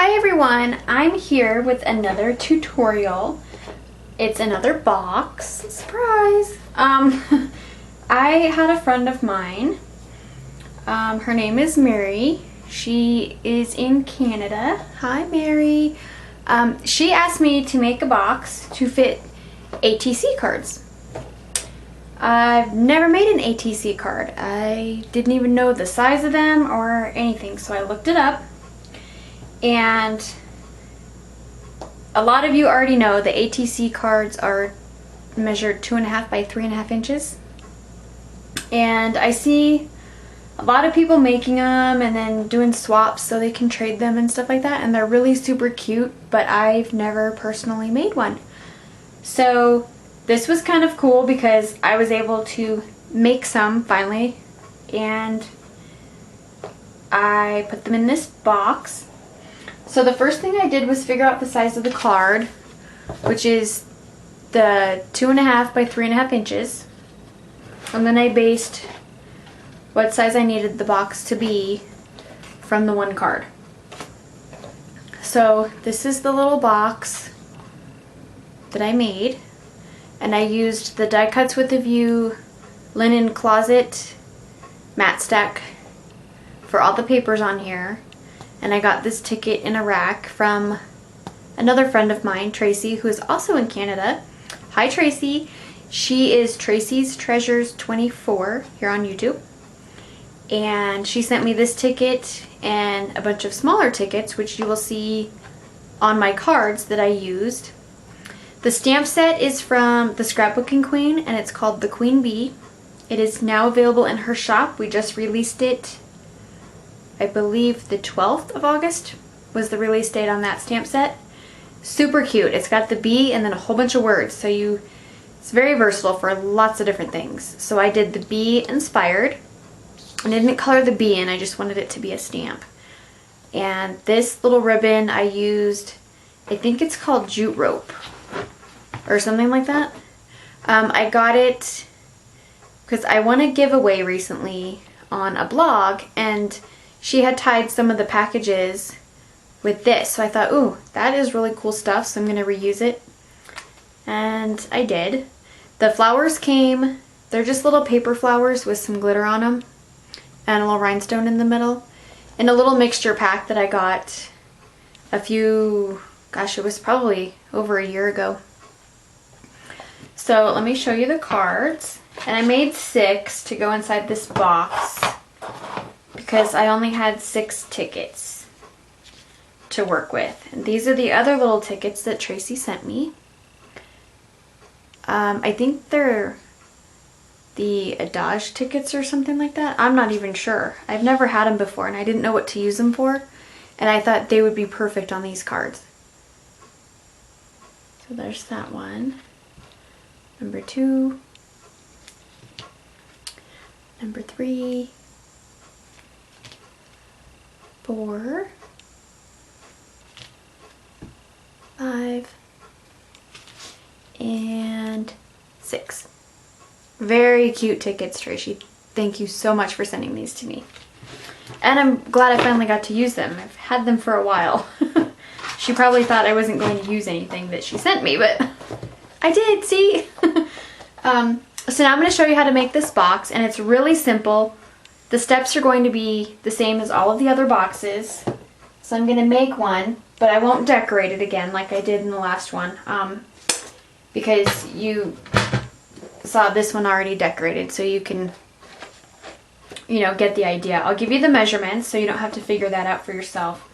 Hi everyone, I'm here with another tutorial. It's another box. Surprise! I had a friend of mine. Her name is Mary. She is in Canada. Hi Mary. She asked me to make a box to fit ATC cards. I've never made an ATC card. I didn't even know the size of them or anything, so I looked it up. And a lot of you already know the ATC cards are measured 2.5 by 3.5 inches. And I see a lot of people making them and then doing swaps so they can trade them and stuff like that. And they're really super cute, but I've never personally made one. So this was kind of cool because I was able to make some finally. And I put them in this box. So the first thing I did was figure out the size of the card, which is the 2.5 by 3.5 inches. And then I based what size I needed the box to be from the one card. So this is the little box that I made. And I used the Die Cuts with a View linen closet mat stack for all the papers on here. And I got this ticket in a rack from another friend of mine, Tracy, who is also in Canada. Hi Tracy. She is Tracy's Treasures 24 here on YouTube. And she sent me this ticket and a bunch of smaller tickets, which you will see on my cards that I used. The stamp set is from the Scrapbooking Queen, and it's called the Queen Bee. It is now available in her shop. We just released it, I believe the 12th of August was the release date on that stamp set. Super cute. It's got the bee and then a whole bunch of words. So it's very versatile for lots of different things. So I did the bee inspired. And I didn't color the bee in, I just wanted it to be a stamp. And this little ribbon I used, I think it's called jute rope or something like that. I got it because I won a giveaway recently on a blog, and she had tied some of the packages with this. So I thought, ooh, that is really cool stuff, so I'm going to reuse it. And I did. The flowers came, they're just little paper flowers with some glitter on them and a little rhinestone in the middle. In a little mixture pack that I got a few, gosh, it was probably over a year ago. So let me show you the cards. And I made 6 to go inside this box because I only had 6 tickets to work with. And these are the other little tickets that Tracy sent me. I think they're the Adage tickets or something like that. I'm not even sure. I've never had them before and I didn't know what to use them for. And I thought they would be perfect on these cards. So there's that one. Number 2. Number 3. 4. 5. And 6. Very cute tickets, Tracy. Thank you so much for sending these to me. And I'm glad I finally got to use them. I've had them for a while. She probably thought I wasn't going to use anything that she sent me, but I did, see? So now I'm going to show you how to make this box, and it's really simple. The steps are going to be the same as all of the other boxes. So I'm going to make one, but I won't decorate it again like I did in the last one, because you saw this one already decorated, so you can, you know, get the idea. I'll give you the measurements so you don't have to figure that out for yourself.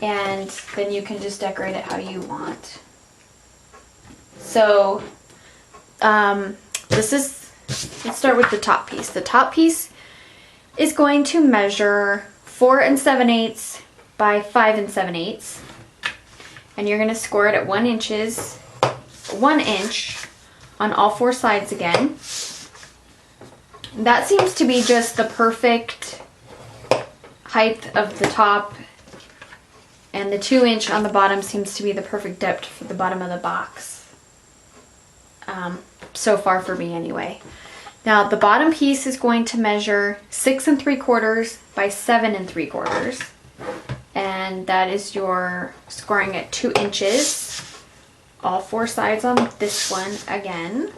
And then you can just decorate it how you want. So, let's start with the top piece. The top piece is going to measure 4 7/8 by 5 7/8. And you're going to score it at 1 inch on all 4 sides again. That seems to be just the perfect height of the top, and the 2 inch on the bottom seems to be the perfect depth for the bottom of the box. So far for me anyway. Now the bottom piece is going to measure 6 3/4 by 7 3/4. and that is your scoring at 2 inches. All 4 sides on this one again.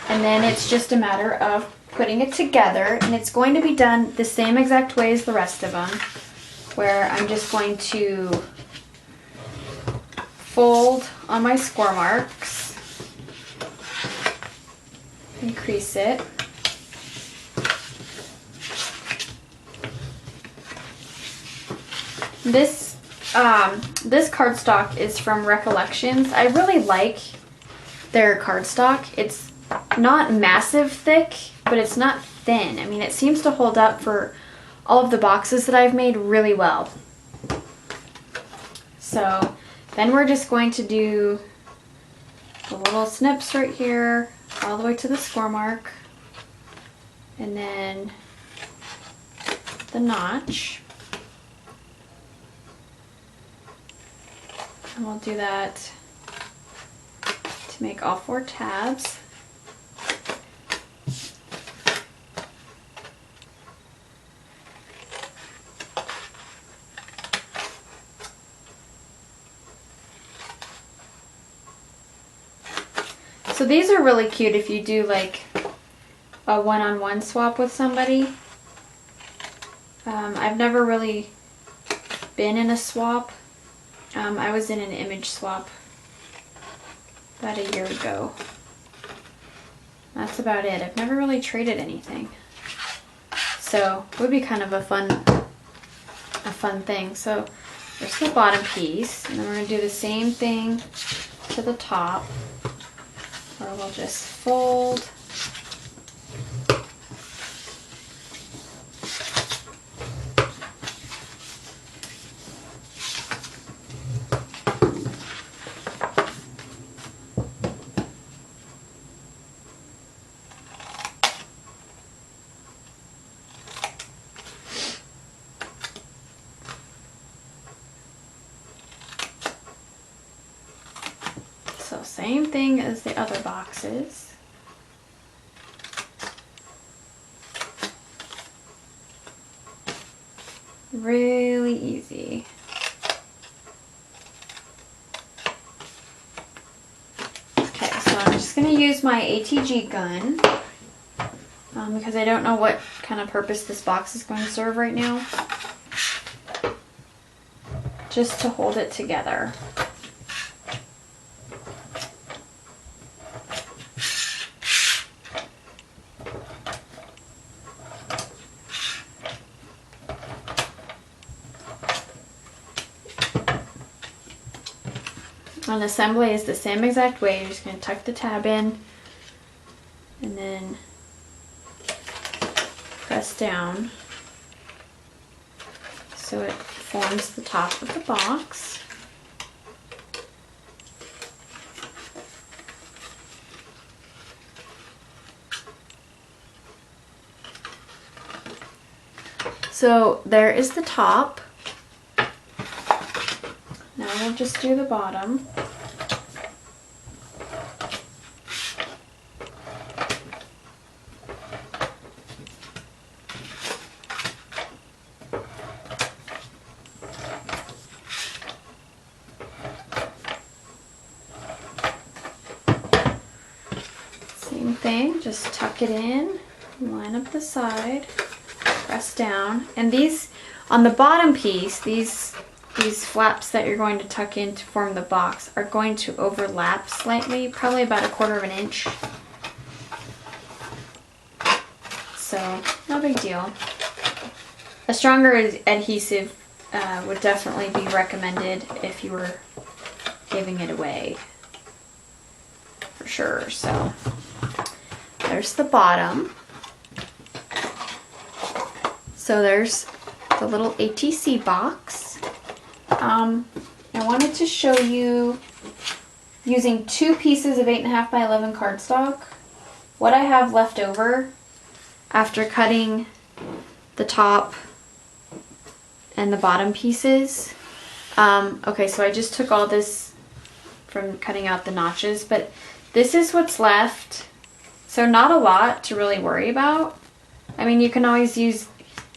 And then it's just a matter of putting it together, and it's going to be done the same exact way as the rest of them, where I'm just going to fold on my score marks, increase it, this cardstock is from Recollections. I really like their cardstock. It's not massive thick, but it's not thin. I mean, it seems to hold up for all of the boxes that I've made really well. So then we're just going to do the little snips right here all the way to the score mark, and then the notch. And we'll do that to make all 4 tabs. So these are really cute if you do like a one-on-one swap with somebody. I've never really been in a swap. I was in an image swap about a year ago. That's about it. I've never really traded anything. So it would be kind of a fun thing. So there's the bottom piece, and then we're going to do the same thing to the top, where we'll just fold. So same thing as the other boxes. Really easy. Okay, so I'm just going to use my ATG gun because I don't know what kind of purpose this box is going to serve right now. Just to hold it together. On assembly is the same exact way. You're just going to tuck the tab in and then press down so it forms the top of the box. So there is the top. Now we'll just do the bottom. Same thing, just tuck it in, line up the side, press down. And these, on the bottom piece, these flaps that you're going to tuck in to form the box are going to overlap slightly, probably about 1/4 inch. So, no big deal. A stronger adhesive would definitely be recommended if you were giving it away, for sure. So, there's the bottom. So there's the little ATC box. I wanted to show you, using 2 pieces of 8.5 by 11 cardstock, what I have left over after cutting the top and the bottom pieces. Okay, so I just took all this from cutting out the notches, but this is what's left. So not a lot to really worry about. I mean, you can always use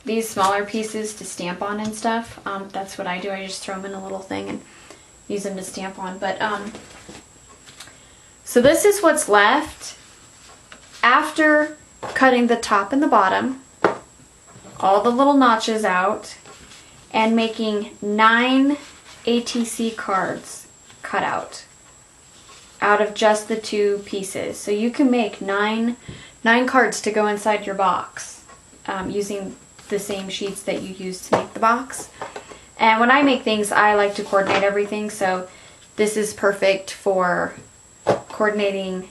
these smaller pieces to stamp on and stuff. That's what I do. I just throw them in a little thing and use them to stamp on. But so this is what's left after cutting the top and the bottom, all the little notches out, and making 9 ATC cards cut out of just the 2 pieces. So you can make 9 cards to go inside your box using the same sheets that you use to make the box. And when I make things, I like to coordinate everything, so this is perfect for coordinating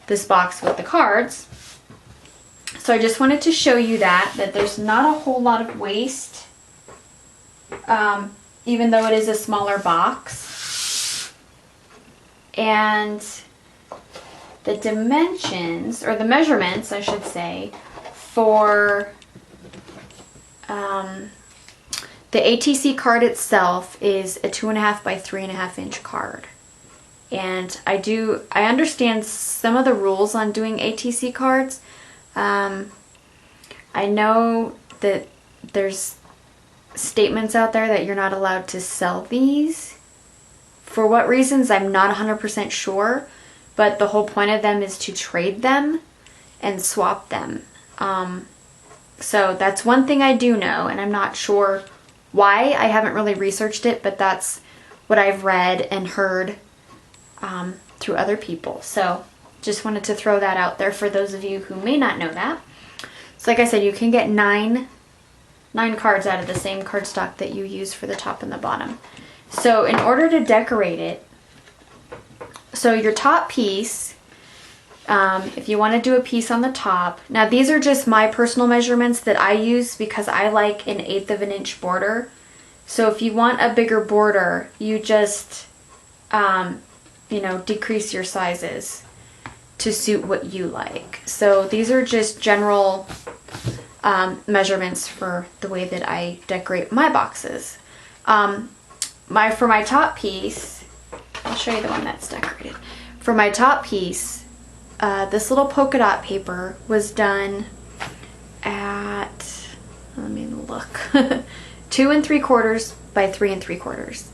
this box with the cards. So I just wanted to show you that there's not a whole lot of waste, even though it is a smaller box. And the dimensions, or the measurements, I should say, for the ATC card itself is a 2.5 by 3.5 inch card. And I understand some of the rules on doing ATC cards. I know that there's statements out there that you're not allowed to sell these. For what reasons, I'm not 100% sure, but the whole point of them is to trade them and swap them. So that's one thing I do know, and I'm not sure why. I haven't really researched it, but that's what I've read and heard through other people. So just wanted to throw that out there for those of you who may not know that. So like I said, you can get 9 cards out of the same cardstock that you use for the top and the bottom. So in order to decorate it, so your top piece, if you want to do a piece on the top, now these are just my personal measurements that I use because I like an 1/8 of an inch border. So if you want a bigger border, you just, you know, decrease your sizes to suit what you like. So these are just general measurements for the way that I decorate my boxes. For my top piece, I'll show you the one that's decorated. For my top piece, this little polka dot paper was done at, let me look, 2 3/4 by 3 3/4.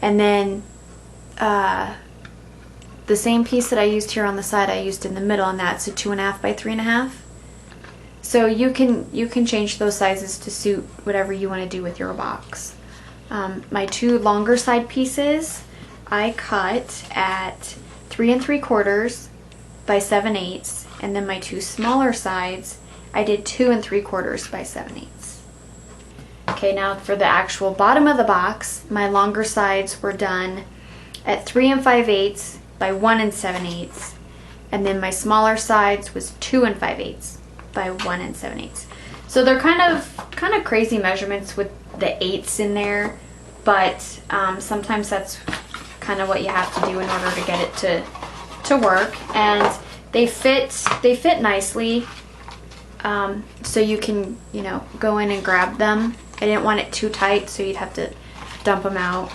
And then the same piece that I used here on the side, I used in the middle, and that's a 2.5 by 3.5. So you can change those sizes to suit whatever you want to do with your box. My 2 longer side pieces, I cut at 3 3/4 by 7/8, and then my 2 smaller sides, I did 2 3/4 by 7/8. Okay, now for the actual bottom of the box, my longer sides were done at 3 5/8 by 1 7/8, and then my smaller sides was 2 5/8 by 1 7/8. So they're kind of crazy measurements with the 8s in there, but sometimes that's kind of what you have to do in order to get it to work. And they fit nicely, so you can, you know, go in and grab them. I didn't want it too tight, so you'd have to dump them out.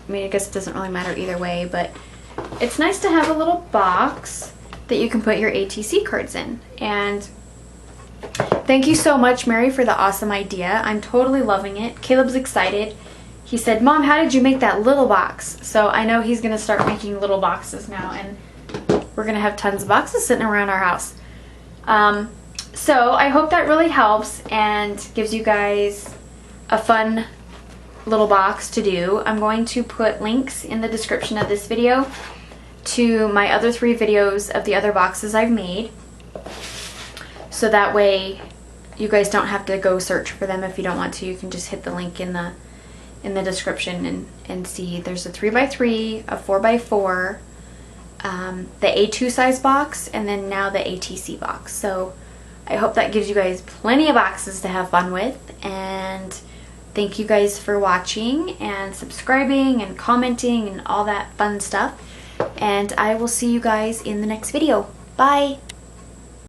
I mean, I guess it doesn't really matter either way, but it's nice to have a little box that you can put your ATC cards in. And thank you so much, Mary, for the awesome idea. I'm totally loving it. Caleb's excited. He said, "Mom, how did you make that little box?" So I know he's gonna start making little boxes now, and we're gonna have tons of boxes sitting around our house. So I hope that really helps and gives you guys a fun little box to do. I'm going to put links in the description of this video to my other 3 videos of the other boxes I've made, so that way you guys don't have to go search for them. If you don't want to, you can just hit the link in the description and see. There's a 3 by 3, a 4 by 4, the A2 size box, and then now the ATC box. So I hope that gives you guys plenty of boxes to have fun with, and thank you guys for watching and subscribing and commenting and all that fun stuff. And I will see you guys in the next video. Bye!